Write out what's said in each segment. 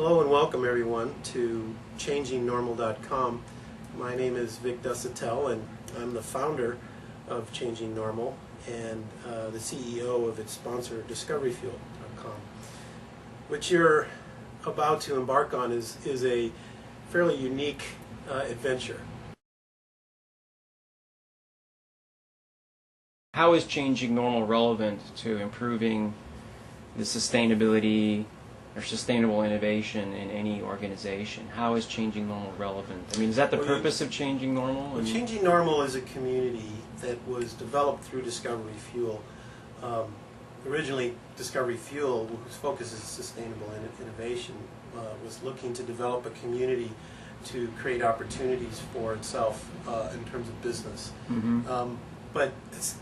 Hello and welcome everyone to ChangingNormal.com. My name is Vic Desotelle and I'm the founder of ChangingNormal and the CEO of its sponsor DiscoveryFuel.com. What you're about to embark on is a fairly unique adventure. How is Changing Normal relevant to improving the sustainability or sustainable innovation in any organization? How is Changing Normal relevant? I mean, is that the purpose of Changing Normal? Well, Changing Normal is a community that was developed through Discovery Fuel. Originally, Discovery Fuel, whose focus is sustainable innovation, was looking to develop a community to create opportunities for itself in terms of business. Mm-hmm. But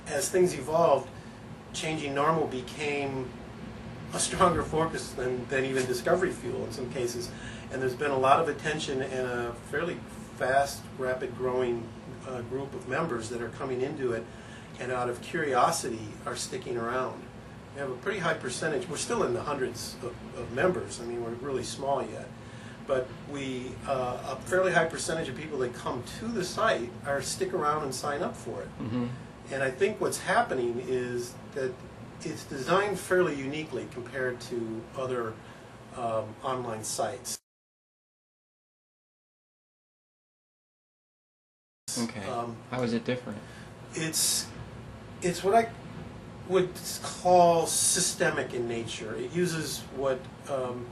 as things evolved, Changing Normal became a stronger focus than even Discovery Fuel in some cases. And there's been a lot of attention and a fairly fast, rapid growing group of members that are coming into it and out of curiosity are sticking around. We have a pretty high percentage. We're still in the hundreds of members. I mean, we're really small yet. But a fairly high percentage of people that come to the site stick around and sign up for it. Mm-hmm. And I think what's happening is that it's designed fairly uniquely compared to other online sites. Okay. How is it different? It's what I would call systemic in nature. It uses what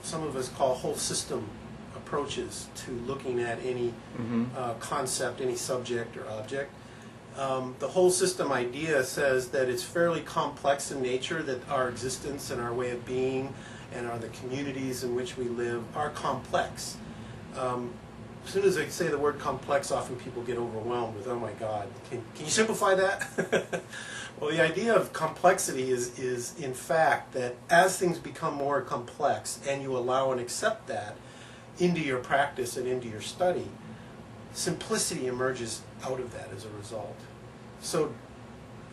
some of us call whole system approaches to looking at any concept, any subject or object. The whole system idea says that it's fairly complex in nature, that our existence and our way of being and the communities in which we live are complex. As soon as I say the word complex, often people get overwhelmed with, oh my God, can you simplify that? Well, the idea of complexity is in fact that as things become more complex and you allow and accept that into your practice and into your study, simplicity emerges out of that as a result. So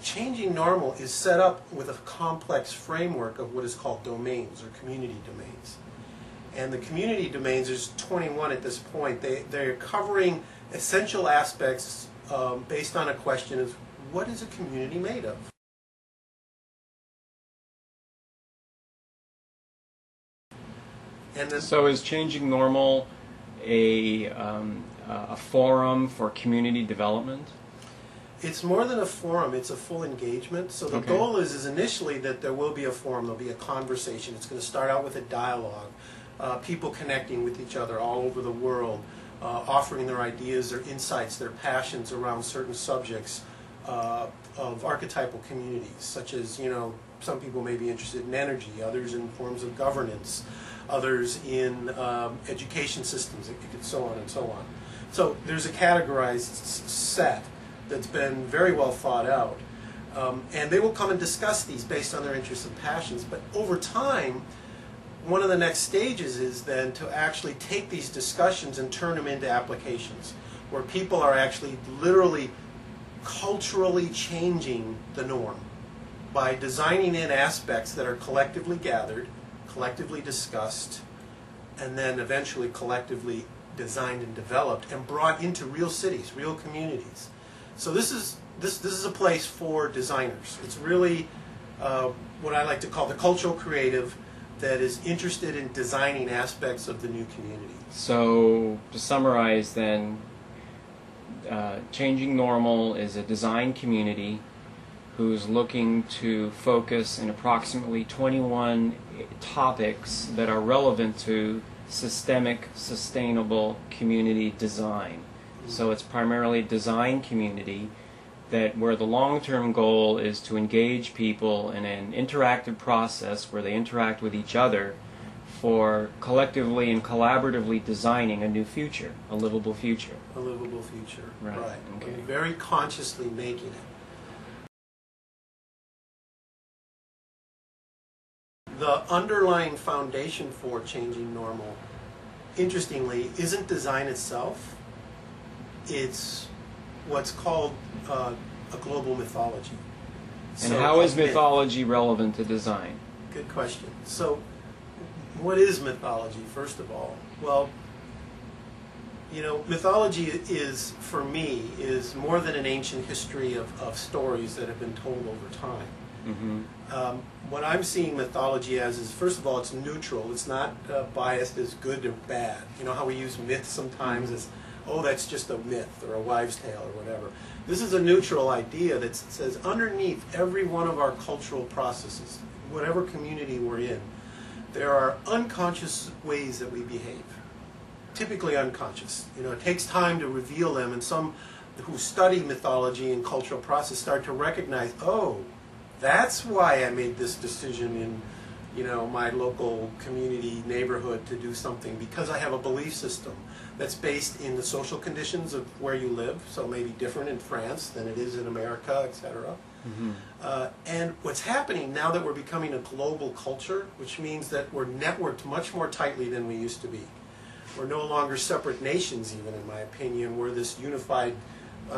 Changing Normal is set up with a complex framework of what is called domains or community domains. And the community domains, there's 21 at this point, they're covering essential aspects based on a question of what is a community made of? And then, so is Changing Normal a forum for community development? it's more than a forum, it's a full engagement. So the goal is initially that there will be a forum, there'll be a conversation. It's going to start out with a dialogue, people connecting with each other all over the world, offering their ideas, their insights, their passions around certain subjects of archetypal communities, such as, some people may be interested in energy, others in forms of governance, others in education systems, so on and so on. So there's a categorized set that's been very well thought out. And they will come and discuss these based on their interests and passions. But over time, one of the next stages is then to actually take these discussions and turn them into applications, where people are actually literally culturally changing the norm by designing in aspects that are collectively gathered, collectively discussed, and then eventually collectively designed and developed and brought into real cities, real communities. So this is a place for designers. It's really what I like to call the cultural creative that is interested in designing aspects of the new community. So to summarize then, Changing Normal is a design community who's looking to focus in approximately 21 topics that are relevant to systemic, sustainable community design. So it's primarily design community where the long-term goal is to engage people in an interactive process where they interact with each other for collectively and collaboratively designing a new future, a livable future. A livable future, right. Okay. And very consciously making it. The underlying foundation for Changing Normal, interestingly, isn't design itself. It's what's called a global mythology. And how is mythology relevant to design? Good question. So What is mythology, first of all? Well, mythology is, for me, is more than an ancient history of stories that have been told over time. Mm-hmm. What I'm seeing mythology as is, first of all, it's neutral. It's not biased as good or bad. You know how we use myth sometimes as, oh, that's just a myth or a wives' tale or whatever. This is a neutral idea that says underneath every one of our cultural processes, whatever community we're in, there are unconscious ways that we behave. Typically unconscious. It takes time to reveal them, and some who study mythology and cultural process start to recognize, oh, that's why I made this decision in, my local community neighborhood to do something, because I have a belief system that's based in the social conditions of where you live, so maybe different in France than it is in America, etc. Mm-hmm. And what's happening now that we're becoming a global culture, which means that we're networked much more tightly than we used to be. We're no longer separate nations, even in my opinion. We're this unified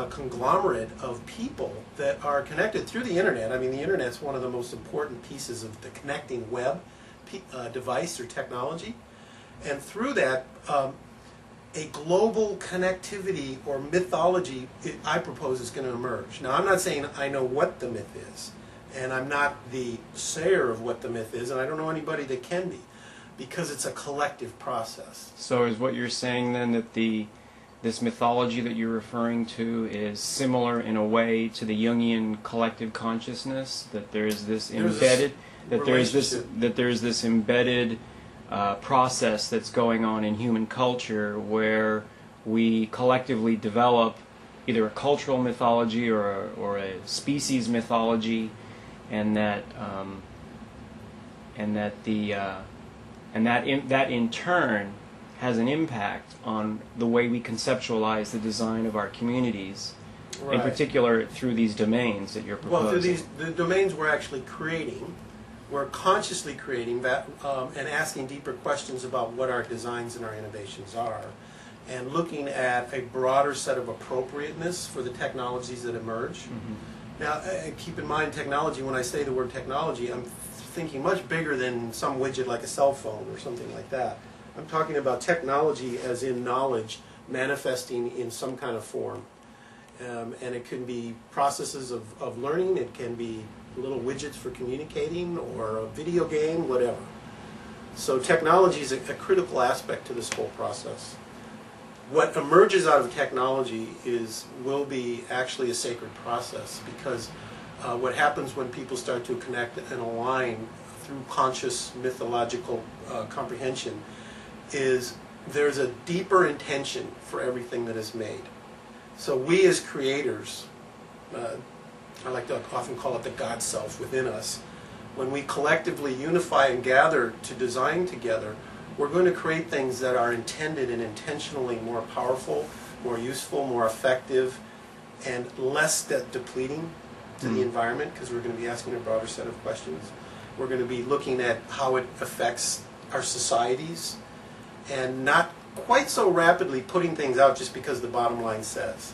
conglomerate of people that are connected through the internet. I mean, the internet's one of the most important pieces of the connecting web device or technology. And through that, a global connectivity or mythology, I propose, is going to emerge. Now, I'm not saying I know what the myth is, and I'm not the sayer of what the myth is, and I don't know anybody that can be, because it's a collective process. So is what you're saying then that this mythology that you're referring to is similar in a way to the Jungian collective consciousness, that there is this embedded, that there is this embedded process that's going on in human culture where we collectively develop either a cultural mythology or a species mythology, and that in turn has an impact on the way we conceptualize the design of our communities, right, in particular through these domains that you're proposing. Well, through the domains we're actually creating, we're consciously creating that, and asking deeper questions about what our designs and our innovations are, and looking at a broader set of appropriateness for the technologies that emerge. Mm-hmm. Now, keep in mind, technology, when I say the word technology, I'm thinking much bigger than some widget like a cell phone or something like that. I'm talking about technology as in knowledge manifesting in some kind of form. And it can be processes of learning, it can be little widgets for communicating, or a video game, whatever. So technology is a critical aspect to this whole process. What emerges out of technology will be actually a sacred process, because what happens when people start to connect and align through conscious mythological comprehension is there's a deeper intention for everything that is made. So we as creators, I like to often call it the God self within us, when we collectively unify and gather to design together, we're going to create things that are intended and intentionally more powerful, more useful, more effective, and less depleting to the environment, because we're going to be asking a broader set of questions. We're going to be looking at how it affects our societies, and not quite so rapidly putting things out just because the bottom line says.